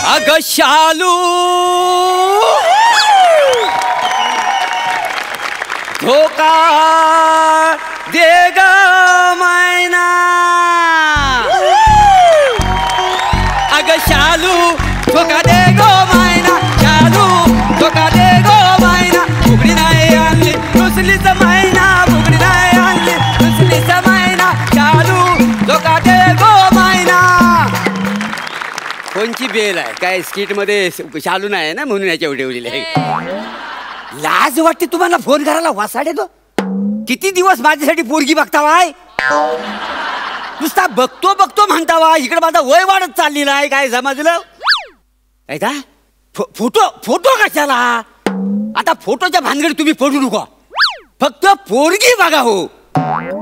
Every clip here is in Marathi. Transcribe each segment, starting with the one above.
अग शालू धोका दे ग मैना अग शालू धोका दे गो मैना शालू धोका दे गो मैना फुगडी नाही आणली रुसलीच मैना फुगडी नाही आणली रुसलीच मैना शालू धोका दे गो मैना. कोणची बेल आहे काय स्किट मध्ये शालू नाही ना म्हणून याच्या उडवलेली आहे. लाज वाटते तुम्हाला फोन करायला वासाडे तो. किती दिवस माझ्यासाठी पोरगी बघता वाय नुसता बघतो बघतो म्हणता वा इकडे माझा वय वाढत चाललेला आहे काय समजलं काय का फोटो फोटो कशाला आता फोटोच्या भानगडी तुम्ही पडू नका फक्त पोरगी बघा हो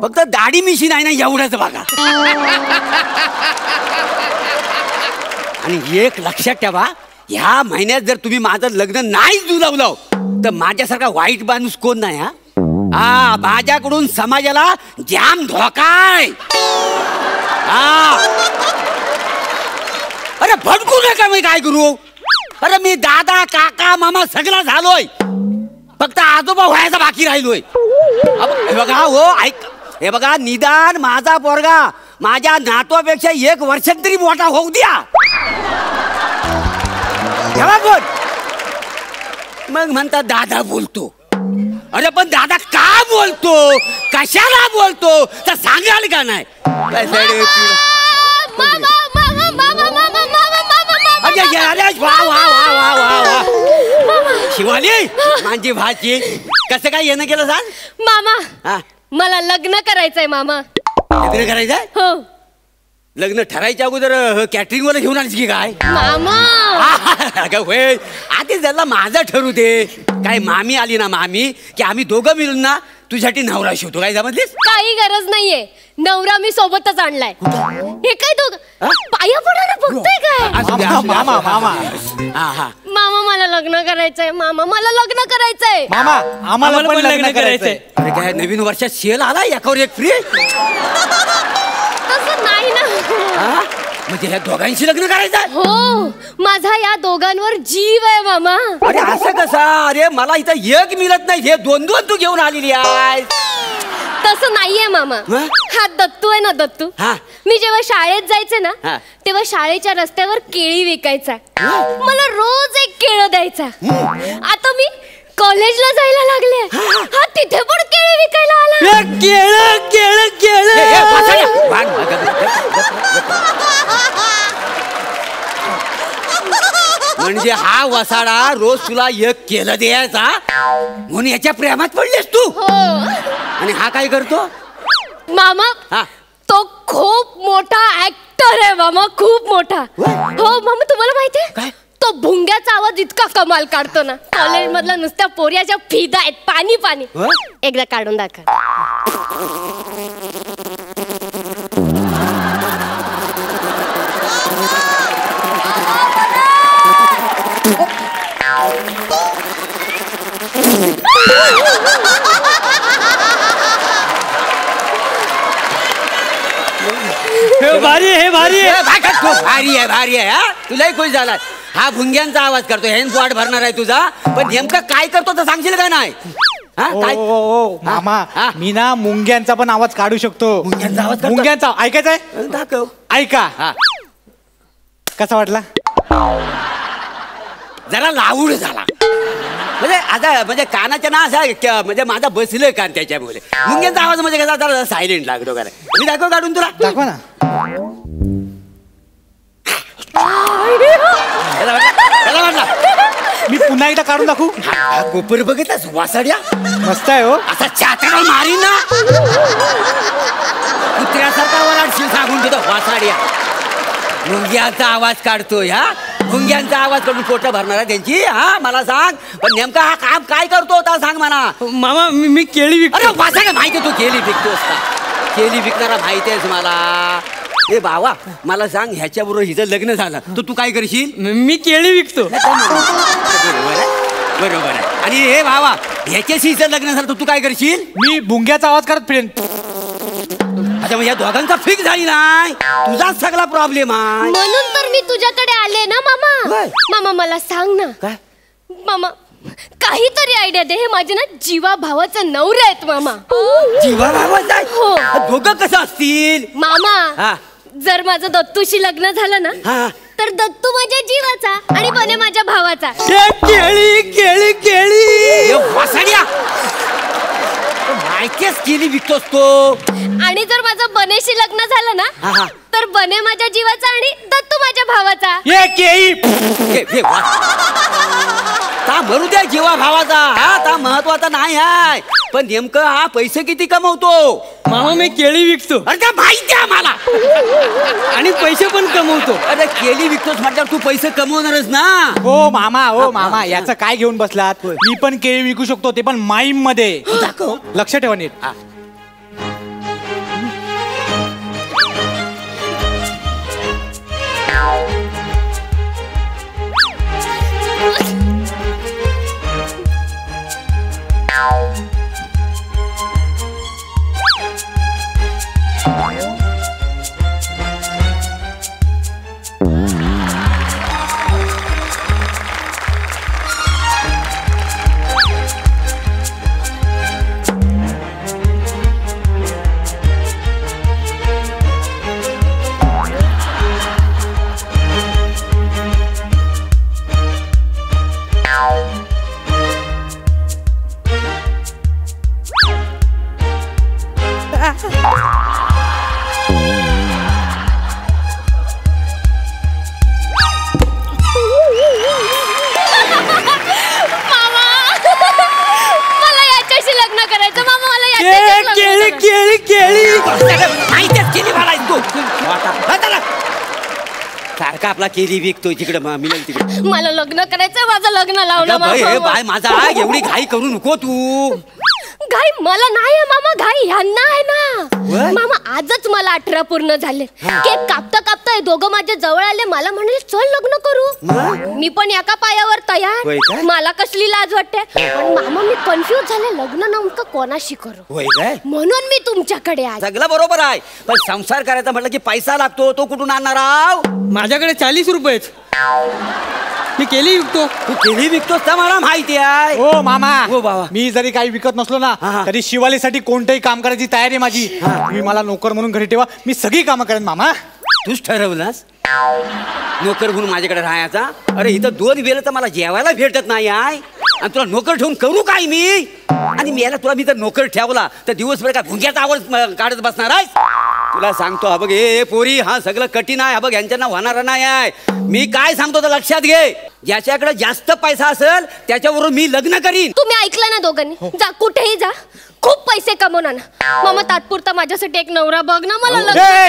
फक्त दाढी मिशी नाही ना एवढंच बघा. आणि एक लक्षात ठेवा ह्या महिन्यात जर तुम्ही माझं लग्न नाही जुळवलं तर माझ्यासारखा वाईट माणूस कोण नाही. हा माझ्याकडून समाजाला जाम धोकाय. अरे भडकू नका मी काय करू. अरे मी दादा काका मामा सगळा झालोय फक्त आजोबा व्हायचा बाकी राहिलोय. हे बघा हो ऐक हे बघा निदान माझा पोरगा माझ्या नातवापेक्षा 1 वर्षात तरी मोठा होऊ द्या. कोण मग म्हणता दादा बोलतो. अरे पण दादा का बोलतो कशाला बोलतो तर सांगाल का नाही. शिवाली माझी भाची कसं काय येणं केलं सांग. मामा मला लग्न करायचंय मामा. लग्न करायचंय हो. लग्न ठरायच्या अगोदर कॅटरिंग वाला घेऊन आलीस की काय मामा. अगं होय आधी त्याला माझं ठरू दे. काय मामी आली ना मामी की आम्ही दोघं मिळून ना तुझ्यासाठी नवरा शिवतो काय समजलीस. काही गरज नाहीये नवरा मी सोबतच आणलाय. हे काय दोघं पाया पडायला बघतोय काय. मामा मामा मामा मला लग्न करायचंय. मामा मला लग्न करायचंय. मामा आम्हाला पण लग्न करायचंय. अरे काय नवीन वर्षात सेल आला एकावर एक फ्री. तसं नाही ना. म्हणजे ह्या दोघांशी लग्न करायचं हो. माझा या दोघांवर जीव आहे मामा. अरे असं कसा. अरे मला इथं एक मिळत नाही हे 2-2 तू घेऊन आलेली आहे. तसं नाहीये मामा. हा दत्तू आहे ना दत्तू. मी जेव्हा शाळेत जायचे ना तेव्हा शाळेच्या रस्त्यावर केळी विकायचा. मला रोज एक केळं द्यायचा. आता मी कॉलेजला जायला लागले हा तिथे पण केळी विकायला आला. केळं केळं केळं. म्हणजे हा वसाडा रोज तुला एक केलं द्यायचा म्हणून याच्या प्रेमात पडलीस तू. आणि हा काय करतो मामा. तो खूप मोठा ऍक्टर आहे मामा. खूप मोठा. हो मामा तुम्हाला माहितीये काय तो भुंग्याचा आवाज इतका कमाल काढतो ना. कॉलेज मधल्या नुसत्या पोऱ्याच्या फिदा आहेत पाणी पाणी. एकदा काढून दाखव. भारी आहे भारी आहे भारी आहे भारी आहे. तुलाही खुश झाला. हा भुंग्यांचा आवाज करतो हेच वाट भरणार आहे तुझा. पण नेमकं काय करतो तर सांगशील का नाही. मामा मी ना मुंग्यांचा पण आवाज काढू शकतो. मुंग्यांचा आवाज मुंग्यांचा ऐकायचाय दाखव. ऐका कसा वाटला. जरा लाऊड झाला म्हणजे आता म्हणजे कानाच्या ना असा म्हणजे माझा बसलोय कान त्याच्यामुळे. मुंग्यांचा आवाज म्हणजे कसा जरा सायलेंट लागतो. काय मी दाखव काढून तुला. दाखवा ना. मी पुन्हा एकदा काढून दाखवू. कोपर बघितलास वासाड्या मस्त आहे हो. असा चातडा मारी ना कुत्र्यासारखा वराडशील सांगून तुझा वासाड्या. मुंग्यांचा आवाज काढतोय. मुंग्यांचा आवाज काढून पोट भरणार आहे त्यांची. मला सांग पण नेमका हा काम काय करतो होता सांग मला. मामा मी केळी विकतो. अरे वासाड्या माहिती तू केळी विकतोस का. केळी विकणारा माहिती आहेस मला. ए बाबा मला सांग ह्याच्याबरोबर हिचं लग्न झालं तर तू काय करशील. मी केळी विकतो. बरोबर आहे. आणि हे भावा ह्याच्याशी हिचं लग्न झालं तर तू काय करशील. मी भुंग्याचा आवाज करत फिरेन. अच्छा म्हणजे या दोघांचा फिक्स झाली नाही तुझाच सगळा प्रॉब्लेम आहे. म्हणून तर मी तुझ्याकडे आले ना मामा. काय? मामा मला सांग ना. काय मामा काहीतरी आयडिया दे. हे माझे ना जीवा भावाचं नवरे आहेत मामा. जीवा भावाचा? हो. दोघं कसं असतील मामा? जर माझं दत्तूशी लग्न झालं ना तर दत्तू माझ्या जीवाचा आणि बने माझ्या भावाचा. केळी केळी केळी वासाड्या माहितीच केली विकतोस तो. आणि जर माझं बनेशी लग्न झालं ना तर बने माझ्या जीवाचा आणि दत्तू माझ्या भावाचा. ता मरू द्या जीवा भावाचा. हा ता महत्वाचा नाही आहे. पण नेमकं हा पैसे किती कमवतो? मामा मी केळी विकतो. अरे का माहिती आहे मला. आणि पैसे पण कमवतो. अरे केळी विकतोस म्हटल्यावर तू पैसे कमवणारच ना. हो मामा याचं काय घेऊन बसलात? मी पण केळी विकू शकतो, ते पण माईम मध्ये. लक्ष ठेवा नीट. सारखा आपला केळी विकतोय तिकडे मिळेल तिकडे. मला लग्न करायचं, माझं लग्न लावलं. बाय माझा एवढी घाई करू नको तू. घाई मला नाही मामा, घाई ह्यांना आहे ना. मामा आजच मला 18 पूर्ण झाले. केक कापता कापता दोघं माझ्या जवळ आले. मला म्हणाले चल लग्न करू. मी पण एका पायावर तयार. मला कसली लाज वाटते. पण मामा मी कन्फ्युज झाले, लग्न नेमकं कोणाशी करू म्हणून मी तुमच्याकडे आले. सगळं बरोबर आहे, पण संसार करायचा म्हटलं की पैसा लागतो. तो कुठून आणणार आव? माझ्याकडे 40 रुपये. मी केळी विकतो. तू केळी विकतोस तर मला माहिती आहे. हो मामा. हो बाबा. मी जरी काही विकत नसलो ना तरी शिवालीसाठी कोणतंही काम करायची तयारी माझी. तुम्ही मला नोकर म्हणून घरी ठेवा, मी सगळी कामं करेन मामा. तूच ठरवलास नोकर म्हणून माझ्याकडे राहायचा. अरे इथं 2 वेळ तर मला जेवायला भेटत नाही आहे आणि तुला नोकर ठेवून करू काय मी? आणि मी याला मी तर नोकर ठेवला तर दिवसभर काय भुंग्याचा आवाज काढत बसणार आहे? तुला सांगतो हा बघ हे पोरी, हा सगळं कठीण आहे. हा बघ यांच्याना होणार नाही आहे. मी काय सांगतो तर लक्षात घे. ज्याच्याकडे जास्त पैसा असेल त्याच्यावरून मी लग्न करीन. तुम्ही ऐकलं ना दोघांनी? जा कुठेही जा, खूप पैसे कमवणार ना. मामा तात्पुरता माझ्यासाठी एक नवरा बघ ना. मला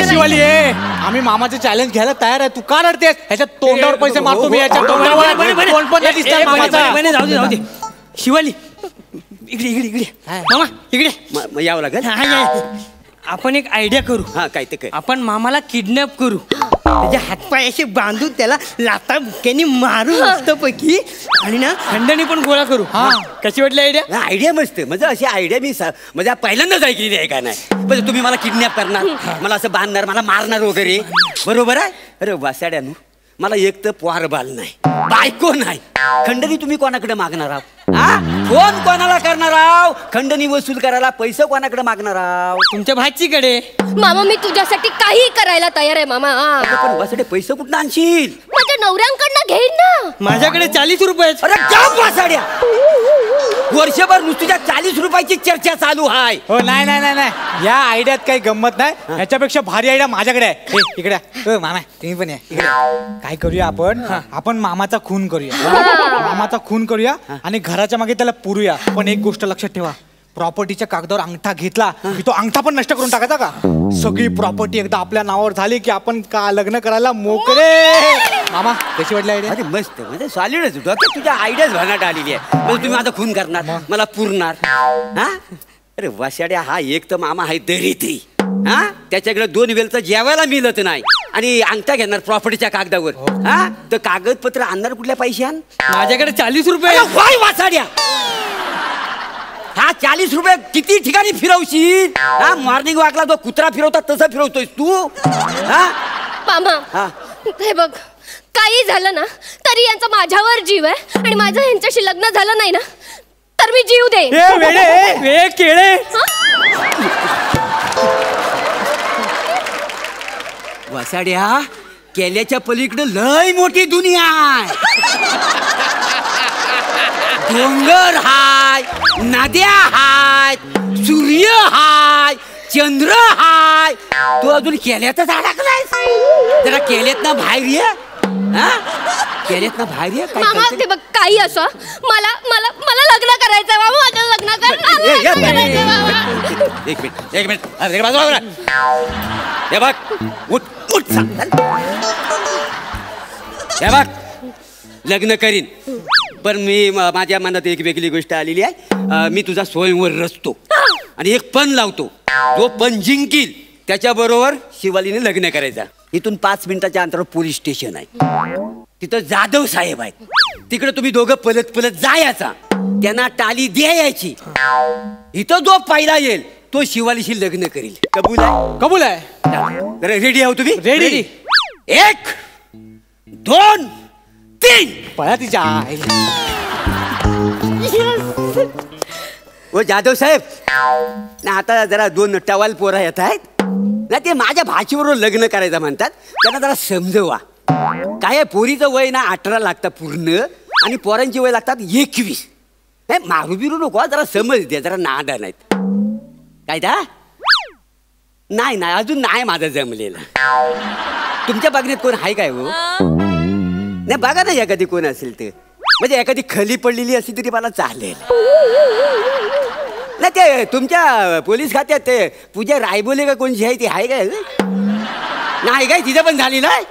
शिवाली आम्ही मामाचे चॅलेंज घ्यायला तयार आहे. तू का रडतेस? ह्याच्या तोंडावर पैसे मारतो मी. याच्या जाऊ दे. शिवाली इकडे इकडे इकडे. मामा इकडे यावं लागेल. आपण एक आयडिया करू. हा काय ते काय? आपण मामाला किडनॅप करू. त्याचे हातपाय असे बांधून त्याला लाता बुक्क्यांनी मारू मस्तपैकी. आणि ना खंडणी पण गोळा करू. कशी वाटली आयडिया? आयडिया मस्त. म्हणजे अशी आयडिया मी म्हणजे पहिल्यांदाच ऐकलेली आहे का नाही. म्हणजे तुम्ही मला किडनॅप करणार, मला असं बांधणार, मला मारणार वगैरे. बरोबर आहे. अरे वासाड्यानो, मला एक तर पोहार बाल नाही, बायको नाही. खंडणी तुम्ही कोणाकडे मागणार आहात? फोन कोणाला करणार आहात? खंडणी वसूल करायला पैसे कोणाकडे मागणार आहात? तुमच्या भाचीकडे. मामा मी तुझ्यासाठी काही करायला तयार आहे मामा. पण वासाडे पैसे कुठं आणशील? माझ्या नवऱ्यांकडनं घेईन ना. माझ्याकडे 40 रुपये. अरे गप वासाड्या, वर्षभर नुसत्या 40 रुपयाची चर्चा चालू आहे. हो नाही नाही नाही नाही, या आयडियात काही गंमत नाही. ह्याच्यापेक्षा भारी आयडिया माझ्याकडे आहे. इकडे मामा तुम्ही पण या इकडे. काय करूया आपण मामाचा खून करूया. मामाचा खून करूया आणि घराच्या मागे त्याला पुरूया. पण एक गोष्ट लक्षात ठेवा, प्रॉपर्टीच्या कागदावर अंगठा घेतला की तो अंगठा पण नष्ट करून टाकायचा का? सगळी प्रॉपर्टी एकदा आपल्या नावावर झाली की आपण का लग्न करायला मोकळे. मामा कशी वाटली आयडिया? अरे मस्त, म्हणजे सॉलिडच. डोक्यात तुझ्या आयडियाच भानात आलेली आहे. म्हणजे तुम्ही माझा खून करणार, मला पुरणार. हा अरे वाशाड्या, हा एक तर मामा आहे दरिद्री. हा त्याच्याकडे 2 वेळचं जेवायला मिळत नाही आणि अंगठा घेणार प्रॉपर्टीच्या कागदावर. हा तर कागदपत्र आणणार कुठल्या पैशान? माझ्याकडे 40 रुपये. वासाड्या, हा 40 रुपये किती ठिकाणी फिरवशील? हा मॉर्निंग वॉकला जो कुत्रा फिरवतात तसं फिरवतोय तू. हा मामा हे बघ, काही झालं ना तरी यांचा माझ्यावर जीव आहे आणि माझं यांच्याशी लग्न झालं नाही ना तर मी जीव देईन. वेळे केळे वसाड्या केल्याच्या पलीकडे लय मोठी दुनिया आहे. डोंगर हाय, नद्या हाय, सूर्य हाय, चंद्र हाय. तू अजून केल्यातच अडकलाय. जरा केल्यात ना बाहेर ये. केल्यात ना बाहेर ये. मामा ते बघ काही असो मला मला मला लग्न करायचंय मामा. माझं लग्न कर. एक मिनिट हे बघ उठ उठ सांग. हे बघ लग्न करीन पण मी माझ्या मनात एक वेगळी गोष्ट आलेली आहे. मी तुझा स्वयंवर रचतो आणि एक पण लावतो. जो पण जिंकील त्याच्याबरोबर शिवालीने लग्न करायचा. इथून 5 मिनिटाच्या अंतरावर पोलीस स्टेशन आहे. तिथं जाधव साहेब आहेत. तिकडे तुम्ही दोघं पलत पलत जायचा. त्यांना टाली द्यायची. इथं जो पहिला येईल तो शिवालीशी लग्न करील. कबूल आहे? कबूल आहे. रेडी आहो तुम्ही? रेडी. 1 2 3 पळा तिच्या ओ जाधव साहेब ना आता जरा 2 टवाल पोरं येत आहेत ना. ते माझ्या भाचीबरोबर लग्न करायचं म्हणतात. त्यांना जरा समजवा. काय पोरीचं वय ना 18 लागतं पूर्ण आणि पोरांची वय लागतात 21. नाही मारू बिरू नको. जरा समज द्या. जरा नादा नाहीत काय दा. नाही नाही अजून नाही माझं जमलेलं. तुमच्या बघण्यात कोण आहे काय हो? नाही बघा ना एखादी कोण असेल तर. म्हणजे एखादी खली पडलेली असली तरी मला चालेल. नाही ते तुमच्या पोलीस खात्यात ते पूजा रायबोले का कोणची आहे ती आहे काय? नाही काय तिचं पण झाली नाही.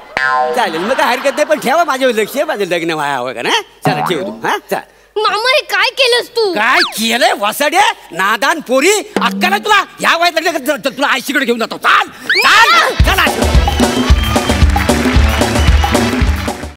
चालेल मग काय हरकत नाही. पण ठेवा माझ्यावर लक्ष. माझं लग्न व्हावं हवं का ना. चला ठेव तू. हा चाल. मामा हे काय केलंस तू? काय केलंय वसाडे नादान पोरी. अक्काला तुला ह्या वयात लग्न तुला आयशीकडे घेऊन जातो. चाल चाल.